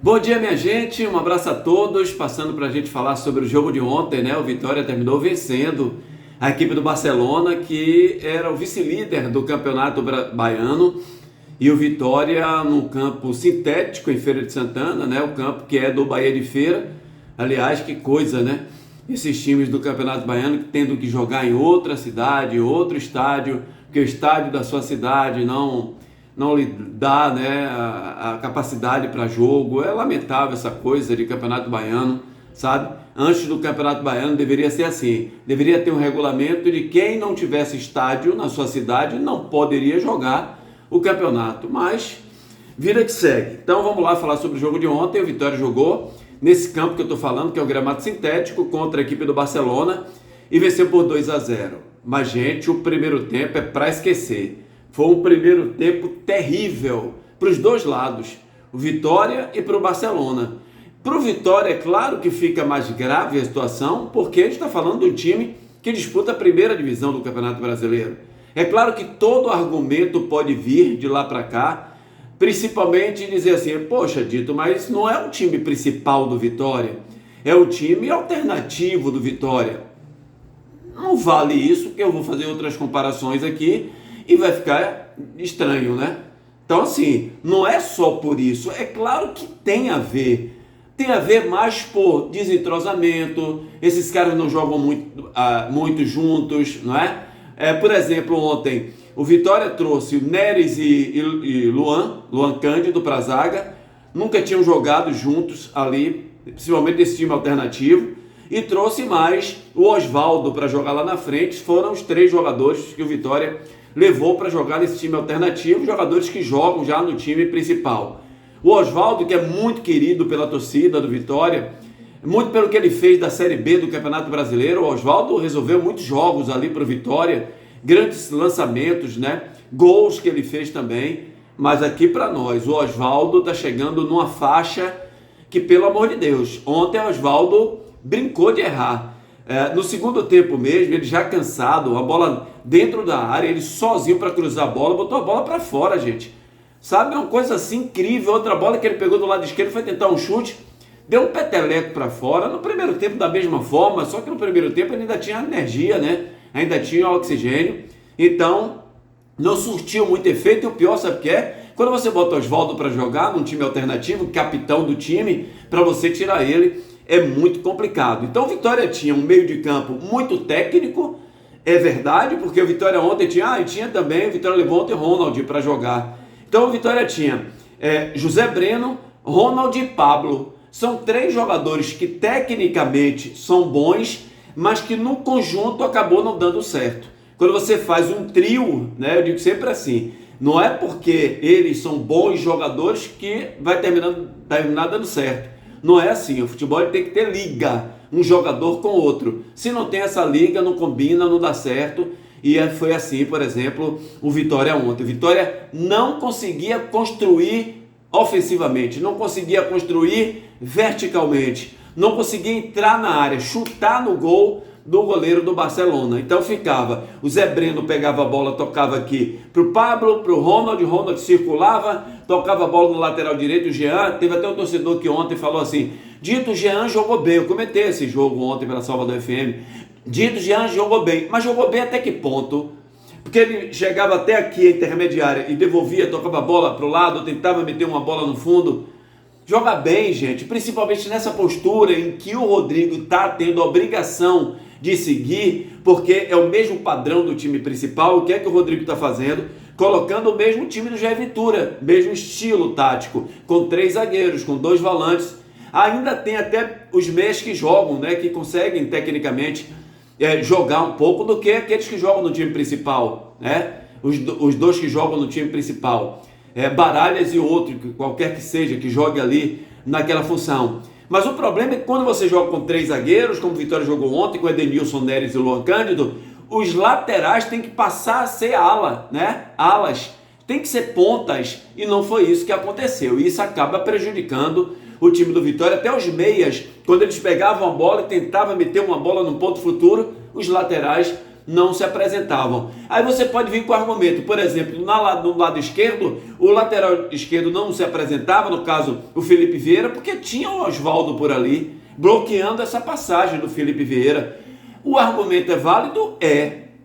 Bom dia, minha gente, um abraço a todos, passando para a gente falar sobre o jogo de ontem, né? O Vitória terminou vencendo a equipe do Barcelona, que era o vice-líder do campeonato baiano, e o Vitória num campo sintético em Feira de Santana, né? O campo que é do Bahia de Feira. Aliás, que coisa, né? Esses times do campeonato baiano tendo que jogar em outra cidade, outro estádio, porque o estádio da sua cidade não lhe dá, né, a capacidade para jogo. É lamentável essa coisa de campeonato baiano, sabe? Antes do campeonato baiano deveria ser assim, deveria ter um regulamento de quem não tivesse estádio na sua cidade não poderia jogar o campeonato, mas vida que segue. Então vamos lá falar sobre o jogo de ontem. O Vitória jogou nesse campo que eu estou falando, que é o gramado sintético, contra a equipe do Barcelona, e venceu por 2-0. Mas, gente, o primeiro tempo é para esquecer. Foi um primeiro tempo terrível para os dois lados, o Vitória e para o Barcelona. Para o Vitória, é claro que fica mais grave a situação, porque a gente está falando de um time que disputa a primeira divisão do Campeonato Brasileiro. É claro que todo argumento pode vir de lá para cá, principalmente dizer assim, poxa, Dito, mas não é o time principal do Vitória, é o time alternativo do Vitória. Não vale isso, que eu vou fazer outras comparações aqui, e vai ficar estranho, né? Então, assim, não é só por isso. É claro que tem a ver. Tem a ver mais por desentrosamento. Esses caras não jogam muito juntos, não é? Por exemplo, ontem, o Vitória trouxe o Neres e Luan Cândido para a zaga. Nunca tinham jogado juntos ali, principalmente esse time alternativo. E trouxe mais o Osvaldo para jogar lá na frente. Foram os três jogadores que o Vitória levou para jogar nesse time alternativo, jogadores que jogam já no time principal. O Osvaldo, que é muito querido pela torcida do Vitória, muito pelo que ele fez da Série B do Campeonato Brasileiro. O Osvaldo resolveu muitos jogos ali para o Vitória, grandes lançamentos, né? Gols que ele fez também. Mas aqui para nós, o Osvaldo está chegando numa faixa que, pelo amor de Deus, ontem o Osvaldo brincou de errar. No segundo tempo mesmo, ele já cansado, a bola dentro da área, ele sozinho para cruzar a bola, botou a bola para fora, gente. Sabe, uma coisa assim incrível. Outra bola que ele pegou do lado esquerdo, foi tentar um chute, deu um peteleco para fora. No primeiro tempo da mesma forma, só que no primeiro tempo ele ainda tinha energia, né? Ainda tinha oxigênio. Então, não surtiu muito efeito. E o pior, sabe o que é? Quando você bota o Osvaldo para jogar num time alternativo, capitão do time, para você tirar ele, é muito complicado. Então o Vitória tinha um meio de campo muito técnico, é verdade, porque o Vitória ontem tinha também, o Vitória levou ontem Ronald para jogar. Então o Vitória tinha José Breno, Ronald e Pablo. São três jogadores que tecnicamente são bons, mas que no conjunto acabou não dando certo. Quando você faz um trio, né, eu digo sempre assim, não é porque eles são bons jogadores que vai terminar dando certo. Não é assim, o futebol tem que ter liga, um jogador com outro. Se não tem essa liga, não combina, não dá certo. E foi assim, por exemplo, o Vitória ontem. O Vitória não conseguia construir ofensivamente, não conseguia construir verticalmente, não conseguia entrar na área, chutar no gol do goleiro do Barcelona. Então ficava, o Zé Breno pegava a bola, tocava aqui para o Pablo, para o Ronald circulava, tocava a bola no lateral direito, o Jean. Teve até um torcedor que ontem falou assim, Dito, o Jean jogou bem. Eu comentei esse jogo ontem pela Salvador FM. Dito, o Jean jogou bem, mas jogou bem até que ponto? Porque ele chegava até aqui a intermediária e devolvia, tocava a bola para o lado, tentava meter uma bola no fundo. Joga bem, gente, principalmente nessa postura em que o Rodrigo está tendo a obrigação de seguir, porque é o mesmo padrão do time principal. O que é que o Rodrigo está fazendo? Colocando o mesmo time do Jair Ventura, mesmo estilo tático, com 3 zagueiros, com 2 volantes. Ainda tem até os meias que jogam, né, que conseguem tecnicamente jogar um pouco do que aqueles que jogam no time principal, né? Os dois que jogam no time principal. Baralhas e outro, qualquer que seja, que jogue ali naquela função. Mas o problema é que quando você joga com 3 zagueiros, como o Vitória jogou ontem, com Edenilson, Neres e Luan Cândido, os laterais têm que passar a ser ala, né? Alas, tem que ser pontas, e não foi isso que aconteceu. E isso acaba prejudicando o time do Vitória. Até os meias, quando eles pegavam a bola e tentavam meter uma bola no ponto futuro, os laterais não se apresentavam. Aí você pode vir com o argumento, por exemplo, no lado esquerdo, o lateral esquerdo não se apresentava, no caso o Felipe Vieira, porque tinha o Oswaldo por ali, bloqueando essa passagem do Felipe Vieira. O argumento é válido?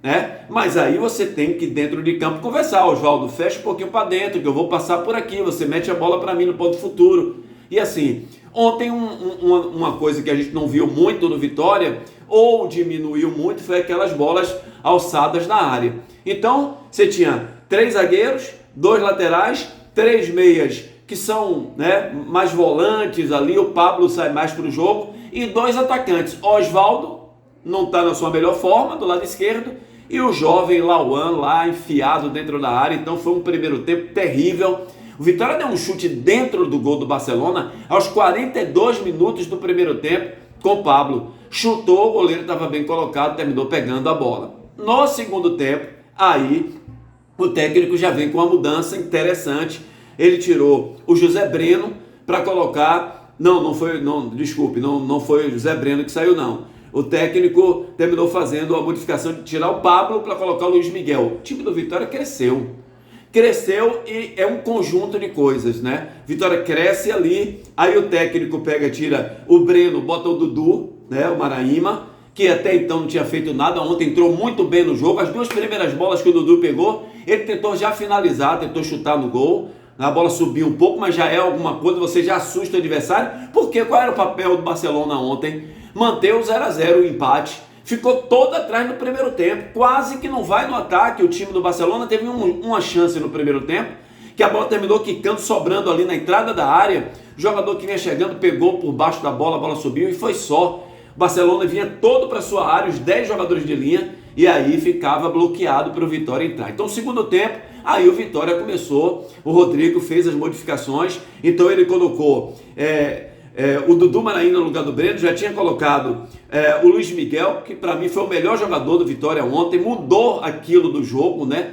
Né? Mas aí você tem que, dentro de campo, conversar. Oswaldo, fecha um pouquinho para dentro, que eu vou passar por aqui, você mete a bola para mim no ponto futuro. E assim, ontem uma coisa que a gente não viu muito no Vitória, ou diminuiu muito, foi aquelas bolas alçadas na área. Então, você tinha 3 zagueiros, 2 laterais, 3 meias que são, né, mais volantes ali, o Pablo sai mais para o jogo, e 2 atacantes. Oswaldo não está na sua melhor forma, do lado esquerdo, e o jovem Lauan lá enfiado dentro da área. Então foi um primeiro tempo terrível. O Vitória deu um chute dentro do gol do Barcelona aos 42 minutos do primeiro tempo com o Pablo. Chutou, o goleiro estava bem colocado, terminou pegando a bola. No segundo tempo, aí o técnico já vem com uma mudança interessante. Ele tirou o José Breno para colocar... Não foi o José Breno que saiu, não. O técnico terminou fazendo a modificação de tirar o Pablo para colocar o Luiz Miguel. O time do Vitória cresceu e é um conjunto de coisas, né? Vitória cresce ali, aí o técnico tira o Breno, bota o Dudu, né? O Maraíma, que até então não tinha feito nada, ontem entrou muito bem no jogo. As 2 primeiras bolas que o Dudu pegou, ele tentou já finalizar, tentou chutar no gol. A bola subiu um pouco, mas já é alguma coisa, você já assusta o adversário. Porque qual era o papel do Barcelona ontem? Manter o 0-0, o empate. Ficou todo atrás no primeiro tempo, quase que não vai no ataque. O time do Barcelona teve uma chance no primeiro tempo, que a bola terminou quicando, sobrando ali na entrada da área. O jogador que vinha chegando pegou por baixo da bola, a bola subiu e foi só. O Barcelona vinha todo para sua área, os 10 jogadores de linha, e aí ficava bloqueado para o Vitória entrar. Então, segundo tempo, aí o Vitória começou, o Rodrigo fez as modificações, então ele colocou o Dudu Maraína no lugar do Breno, já tinha colocado o Luiz Miguel, que para mim foi o melhor jogador do Vitória ontem, mudou aquilo do jogo, né?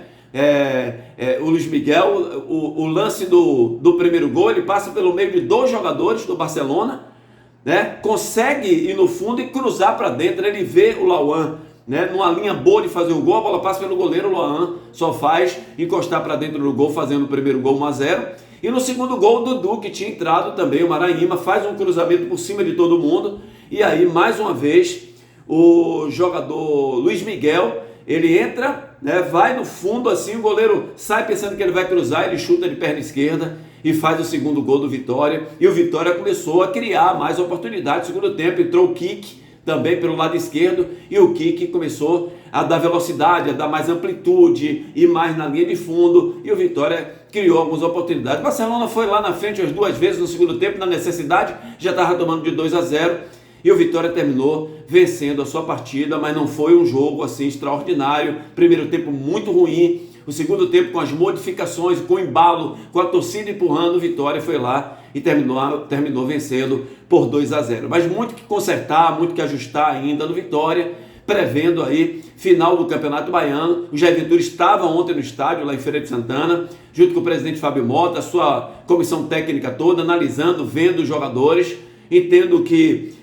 O Luiz Miguel, o lance do primeiro gol, ele passa pelo meio de 2 jogadores do Barcelona, né? Consegue ir no fundo e cruzar para dentro. Ele vê o Lauan, né, numa linha boa de fazer o gol, a bola passa pelo goleiro, o Lauan só faz encostar para dentro do gol, fazendo o primeiro gol 1-0. E no segundo gol, o Dudu, que tinha entrado também, o Maraíma, faz um cruzamento por cima de todo mundo. E aí, mais uma vez, o jogador Luiz Miguel, ele entra, né, vai no fundo assim, o goleiro sai pensando que ele vai cruzar, ele chuta de perna esquerda e faz o segundo gol do Vitória. E o Vitória começou a criar mais oportunidades. No segundo tempo, entrou o Kik também pelo lado esquerdo, e o Kik começou a dar velocidade, a dar mais amplitude e mais na linha de fundo, e o Vitória criou algumas oportunidades. O Barcelona foi lá na frente as 2 vezes no segundo tempo, na necessidade, já estava tomando de 2-0, e o Vitória terminou vencendo a sua partida, mas não foi um jogo assim extraordinário. Primeiro tempo muito ruim, o segundo tempo com as modificações, com o embalo, com a torcida empurrando, o Vitória foi lá e terminou vencendo por 2-0. Mas muito que consertar, muito que ajustar ainda no Vitória, prevendo aí final do Campeonato Baiano. O Jair Ventura estava ontem no estádio, lá em Feira de Santana, junto com o presidente Fábio Mota, a sua comissão técnica toda, analisando, vendo os jogadores. Entendo que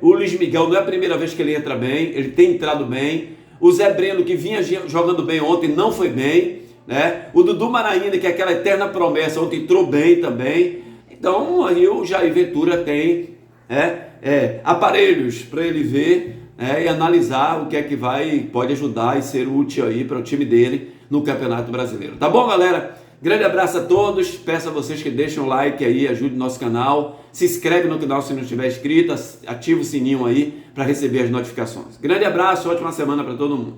o Luiz Miguel não é a primeira vez que ele entra bem, ele tem entrado bem. O Zé Breno, que vinha jogando bem ontem, não foi bem, né? O Dudu Maraína, que é aquela eterna promessa, ontem entrou bem também. Então, aí o Jair Ventura tem aparelhos para ele ver e analisar o que é que pode ajudar e ser útil aí para o time dele no Campeonato Brasileiro. Tá bom, galera? Grande abraço a todos. Peço a vocês que deixem um like aí, ajude o nosso canal. Se inscreve no canal se não estiver inscrito, ativa o sininho aí para receber as notificações. Grande abraço, ótima semana para todo mundo.